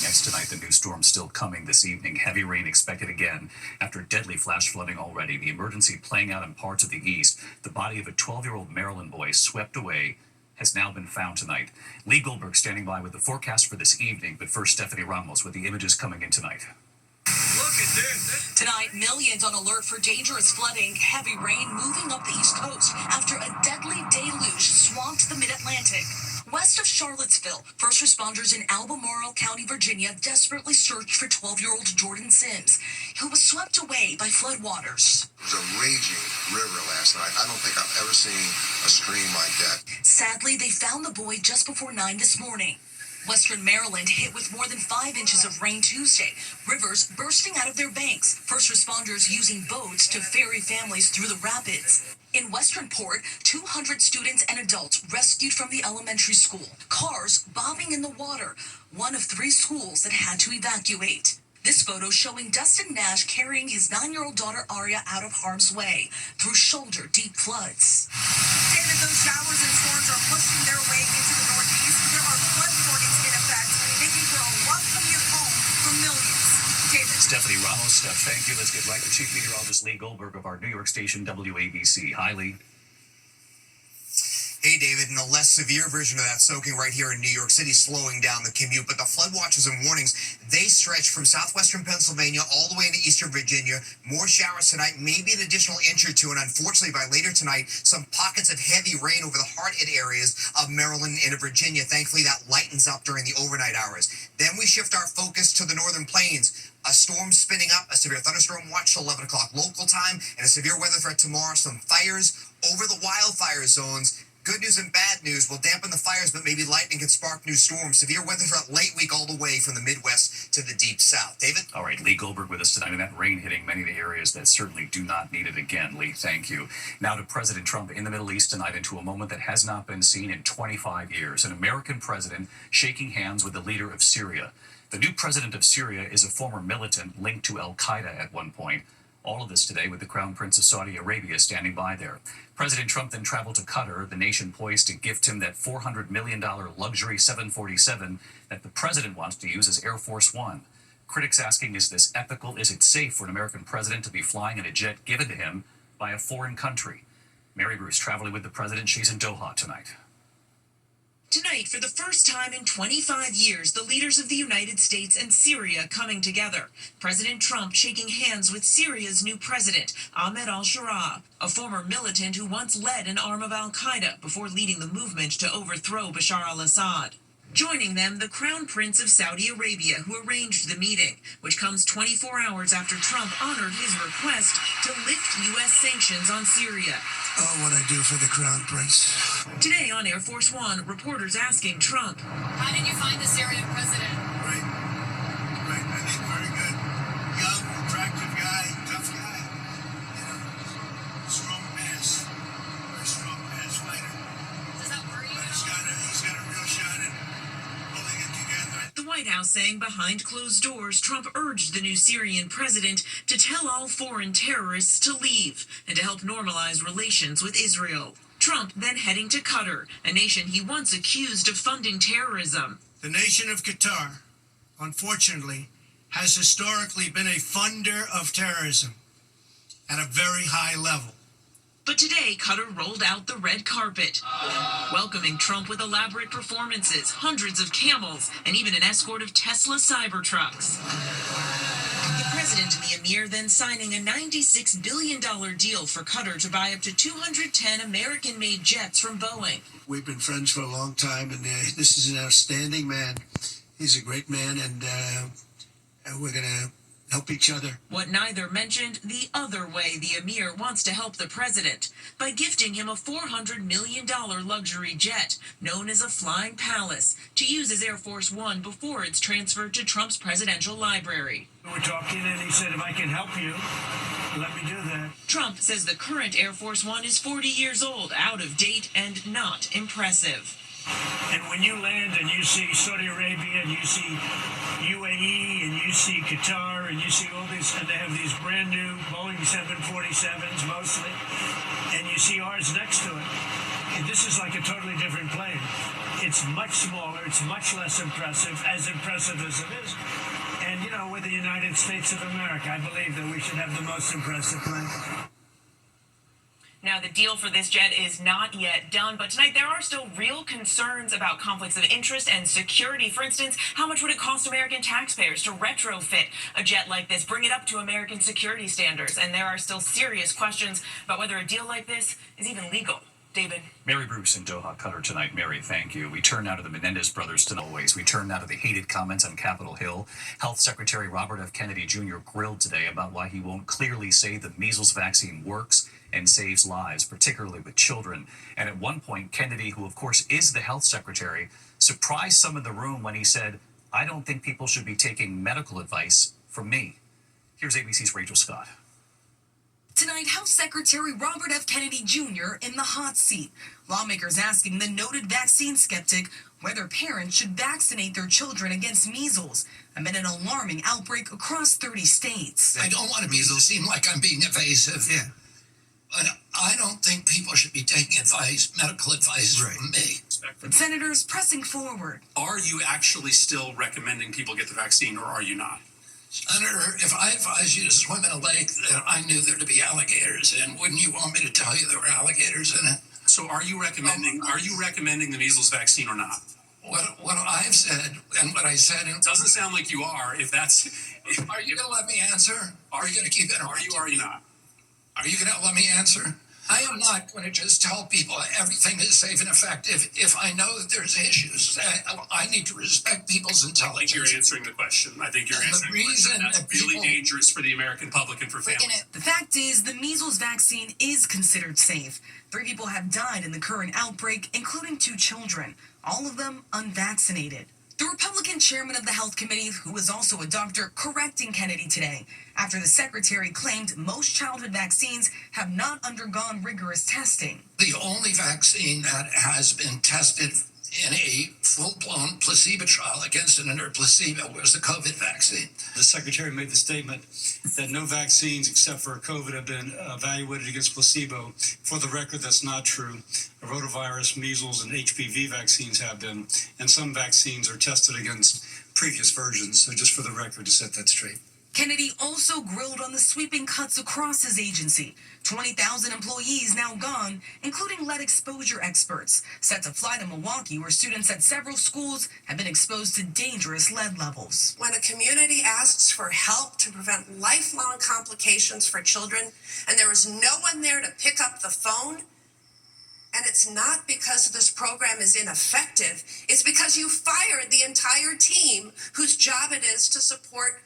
ends tonight. The new storm still coming this evening. Heavy rain expected again after deadly flash flooding already. The emergency playing out in parts of the east. The body of a 12-year-old Maryland boy swept away has now been found tonight. Lee Goldberg standing by with the forecast for this evening. But first, Stephanie Ramos with the images coming in tonight. Look at this. Tonight, millions on alert for dangerous flooding. Heavy rain moving up the East Coast after a deadly deluge swamped the Mid-Atlantic. West of Charlottesville, first responders in Albemarle County, Virginia, desperately searched for 12-year-old Jordan Sims, who was swept away by floodwaters. It was a raging river last night. I don't think I've ever seen a stream like that. Sadly, they found the boy just before 9 this morning. Western Maryland hit with more than 5 inches of rain Tuesday, rivers bursting out of their banks, first responders using boats to ferry families through the rapids. In Westernport, 200 students and adults rescued from the elementary school, cars bobbing in the water, one of 3 schools that had to evacuate. This photo showing Dustin Nash carrying his 9-year-old daughter Aria out of harm's way through shoulder-deep floods. David, those showers and storms are pushing their way into the Northeast. There are flood warnings in effect, making for a rough commute home for millions. David. Stephanie Ramos, Steph, thank you. Let's get right to Chief Meteorologist Lee Goldberg of our New York station, WABC. Hi, Lee. Hey, David, and a less severe version of that soaking right here in New York City, slowing down the commute. But the flood watches and warnings, they stretch from southwestern Pennsylvania all the way into eastern Virginia. More showers tonight, maybe an additional inch or two. And unfortunately, by later tonight, some pockets of heavy rain over the hard-hit areas of Maryland and Virginia. Thankfully, that lightens up during the overnight hours. Then we shift our focus to the northern plains. A storm spinning up, a severe thunderstorm watch till 11 o'clock local time, and a severe weather threat tomorrow. Some fires over the wildfire zones. Good news and bad news will dampen the fires, but maybe lightning can spark new storms. Severe weather threat late week all the way from the Midwest to the deep south. David? All right, Lee Goldberg with us tonight, and that rain hitting many of the areas that certainly do not need it again. Lee, thank you. Now to President Trump in the Middle East tonight, into a moment that has not been seen in 25 years. An American president shaking hands with the leader of Syria. The new president of Syria is a former militant linked to al-Qaeda at one point. All of this today with the Crown Prince of Saudi Arabia standing by there. President Trump then traveled to Qatar, the nation poised to gift him that $400 million luxury 747 that the president wants to use as Air Force One. Critics asking, is this ethical? Is it safe for an American president to be flying in a jet given to him by a foreign country? Mary Bruce traveling with the president. She's in Doha tonight. Tonight, for the first time in 25 years, the leaders of the United States and Syria coming together. President Trump shaking hands with Syria's new president, Ahmed al-Shara, a former militant who once led an arm of al-Qaeda before leading the movement to overthrow Bashar al-Assad. Joining them, the Crown Prince of Saudi Arabia, who arranged the meeting, which comes 24 hours after Trump honored his request to lift U.S. sanctions on Syria. Oh, what I do for the Crown Prince. Today on Air Force One, reporters asking Trump, how did you find the Syrian president? Great. I think very good. Young, attractive guy, tough guy. Strong pass. Very strong pass fighter. Does that worry you? He's got a real shot at pulling it together. The White House saying behind closed doors, Trump urged the new Syrian president to tell all foreign terrorists to leave and to help normalize relations with Israel. Trump then heading to Qatar, a nation he once accused of funding terrorism. The nation of Qatar, unfortunately, has historically been a funder of terrorism at a very high level. But today, Qatar rolled out the red carpet, welcoming Trump with elaborate performances, hundreds of camels, and even an escort of Tesla Cybertrucks. The president and the emir then signing a $96 billion deal for Qatar to buy up to 210 American-made jets from Boeing. We've been friends for a long time, and this is an outstanding man. He's a great man, and we're going to help each other. What neither mentioned, the other way the emir wants to help the president by gifting him a $400 million luxury jet known as a Flying Palace to use as Air Force One before it's transferred to Trump's presidential library. We're talking, and he said, if I can help you, let me do that. Trump says the current Air Force One is 40 years old, out of date, and not impressive. And when you land and you see Saudi Arabia and you see UAE and you see Qatar and you see all these, and they have these brand new Boeing 747s mostly, and you see ours next to it, and this is like a totally different plane. It's much smaller, it's much less impressive, as impressive as it is. And, you know, we're the United States of America. I believe that we should have the most impressive plane. Now, the deal for this jet is not yet done, but tonight there are still real concerns about conflicts of interest and security. For instance, how much would it cost American taxpayers to retrofit a jet like this, bring it up to American security standards? And there are still serious questions about whether a deal like this is even legal. David. Mary Bruce in Doha, Qatar tonight. Mary, thank you. We turn now to the Menendez brothers tonight. Always. We turn now to the hated comments on Capitol Hill. Health Secretary Robert F. Kennedy Jr. grilled today about why he won't clearly say the measles vaccine works and saves lives, particularly with children. And at one point, Kennedy, who of course is the health secretary, surprised some in the room when he said, "I don't think people should be taking medical advice from me." Here's ABC's Rachel Scott. Tonight, Health Secretary Robert F. Kennedy Jr. in the hot seat. Lawmakers asking the noted vaccine skeptic whether parents should vaccinate their children against measles amid an alarming outbreak across 30 states. I don't want to seem like I'm being evasive. Yeah. But I don't think people should be taking medical advice from me. But senators pressing forward. Are you actually still recommending people get the vaccine, or are you not? Senator, if I advised you to swim in a lake that I knew there to be alligators in, wouldn't you want me to tell you there were alligators in it? So are you recommending the measles vaccine or not? What I've said and what I said It doesn't sound like you are. Are you going to let me answer? Are you going to keep it? Are you not? Are you going to let me answer? I am not going to just tell people everything is safe and effective if I know that there's issues. I need to respect people's I intelligence. think you're answering the question. The reason That's that really people- dangerous for the American public and for families. The fact is, the measles vaccine is considered safe. 3 people have died in the current outbreak, including 2 children, all of them unvaccinated. The Republican chairman of the Health Committee, who was also a doctor, correcting Kennedy today after the secretary claimed most childhood vaccines have not undergone rigorous testing. The only vaccine that has been tested in a full-blown placebo trial against an inert placebo was the COVID vaccine. The secretary made the statement that no vaccines except for COVID have been evaluated against placebo. For the record, that's not true. Rotavirus, measles, and HPV vaccines have been, and some vaccines are tested against previous versions. So just for the record, to set that straight. Kennedy also grilled on the sweeping cuts across his agency. 20,000 employees now gone, including lead exposure experts, set to fly to Milwaukee, where students at several schools have been exposed to dangerous lead levels. When a community asks for help to prevent lifelong complications for children, and there is no one there to pick up the phone, and it's not because this program is ineffective, it's because you fired the entire team whose job it is to support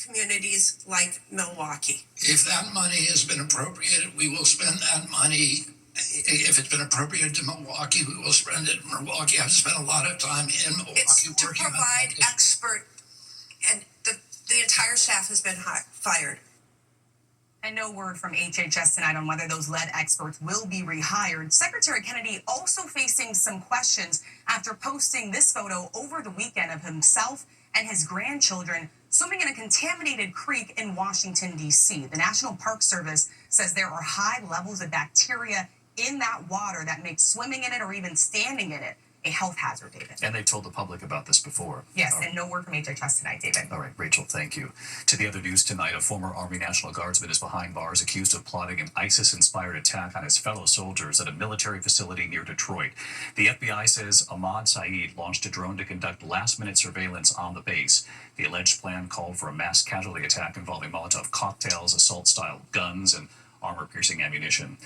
communities like Milwaukee. If that money has been appropriated, we will spend that money. If it's been appropriated to Milwaukee, we will spend it in Milwaukee. I've spent a lot of time in Milwaukee It's to working on provide that. expert, and the entire staff has been fired. And no word from HHS tonight on whether those lead experts will be rehired. Secretary Kennedy also facing some questions after posting this photo over the weekend of himself and his grandchildren swimming in a contaminated creek in Washington, D.C. The National Park Service says there are high levels of bacteria in that water that makes swimming in it or even standing in it a health hazard, David. And they've told the public about this before. Yes, and no word from HHS tonight, David. All right, Rachel, thank you. To the other news tonight, a former Army National Guardsman is behind bars accused of plotting an ISIS-inspired attack on his fellow soldiers at a military facility near Detroit. The FBI says Ahmad Saeed launched a drone to conduct last-minute surveillance on the base. The alleged plan called for a mass casualty attack involving Molotov cocktails, assault-style guns, and armor-piercing ammunition.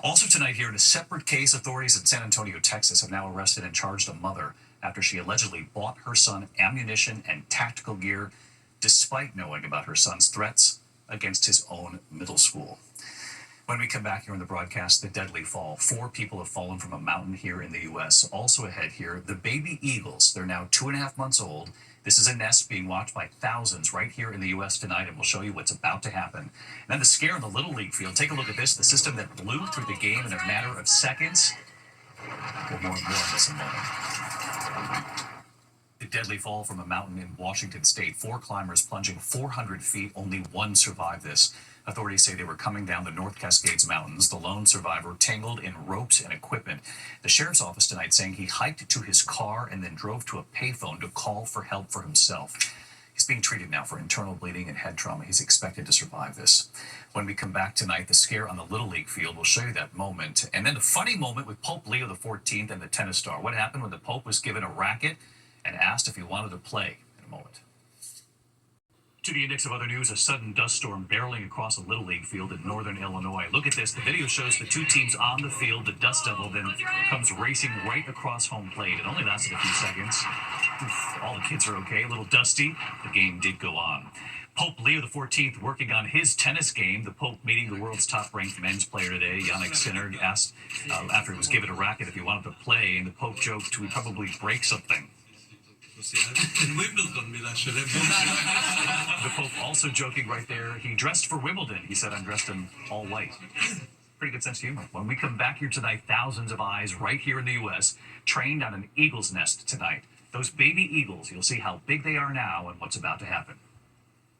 Also tonight here, in a separate case, authorities in San Antonio, Texas have now arrested and charged a mother after she allegedly bought her son ammunition and tactical gear despite knowing about her son's threats against his own middle school. When we come back here in the broadcast, the deadly fall. 4 people have fallen from a mountain here in the U.S. Also ahead here, the baby eagles. They're now 2.5 months old. This is a nest being watched by thousands right here in the U.S. tonight, and we'll show you what's about to happen. And then the scare in the Little League field. Take a look at this. The system that blew through the game in a matter of seconds. We'll more on this in a moment. deadly fall from a mountain in Washington state. 4 climbers plunging 400 feet. Only one survived this. Authorities say they were coming down the North Cascades Mountains. The lone survivor tangled in ropes and equipment. The sheriff's office tonight saying he hiked to his car and then drove to a payphone to call for help for himself. He's being treated now for internal bleeding and head trauma. He's expected to survive this. When we come back tonight, the scare on the Little League field, we'll show you that moment. And then the funny moment with Pope Leo XIV and the tennis star. What happened when the Pope was given a racket and asked if he wanted to play in a moment. To the index of other news, a sudden dust storm barreling across a Little League field in northern Illinois. Look at this. The video shows the 2 teams on the field. The dust devil then comes racing right across home plate. It only lasted a few seconds. Oof, all the kids are okay. A little dusty. The game did go on. Pope Leo XIV working on his tennis game. The Pope meeting the world's top-ranked men's player today, Yannick Sinner, asked after he was given a racket if he wanted to play, and the Pope joked he would probably break something. The Pope also joking right there. He dressed for Wimbledon. He said, I'm dressed in all white. Pretty good sense of humor. When we come back here tonight, thousands of eyes right here in the U.S. trained on an eagle's nest tonight. Those baby eagles, you'll see how big they are now and what's about to happen.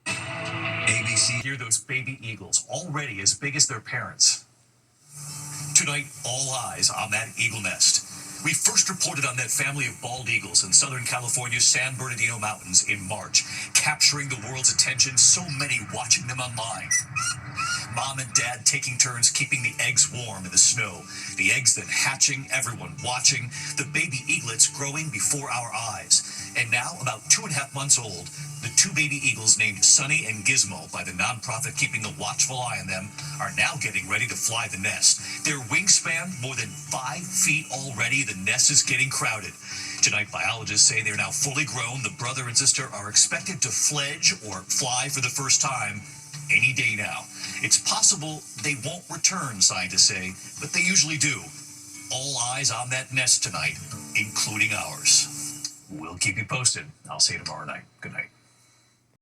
ABC. Hear those baby eagles, already as big as their parents. Tonight, all eyes on that eagle nest. We first reported on that family of bald eagles in Southern California's San Bernardino Mountains in March, capturing the world's attention, so many watching them online. Mom and Dad taking turns keeping the eggs warm in the snow. The eggs then hatching, everyone watching, the baby eaglets growing before our eyes. And now, about 2.5 months old, the 2 baby eagles named Sunny and Gizmo by the nonprofit keeping a watchful eye on them are now getting ready to fly the nest. Their wingspan more than 5 feet already. The nest is getting crowded. Tonight, biologists say they're now fully grown. The brother and sister are expected to fledge or fly for the first time any day now. It's possible they won't return, scientists say, but they usually do. All eyes on that nest tonight, including ours. We'll keep you posted. I'll see you tomorrow night. Good night.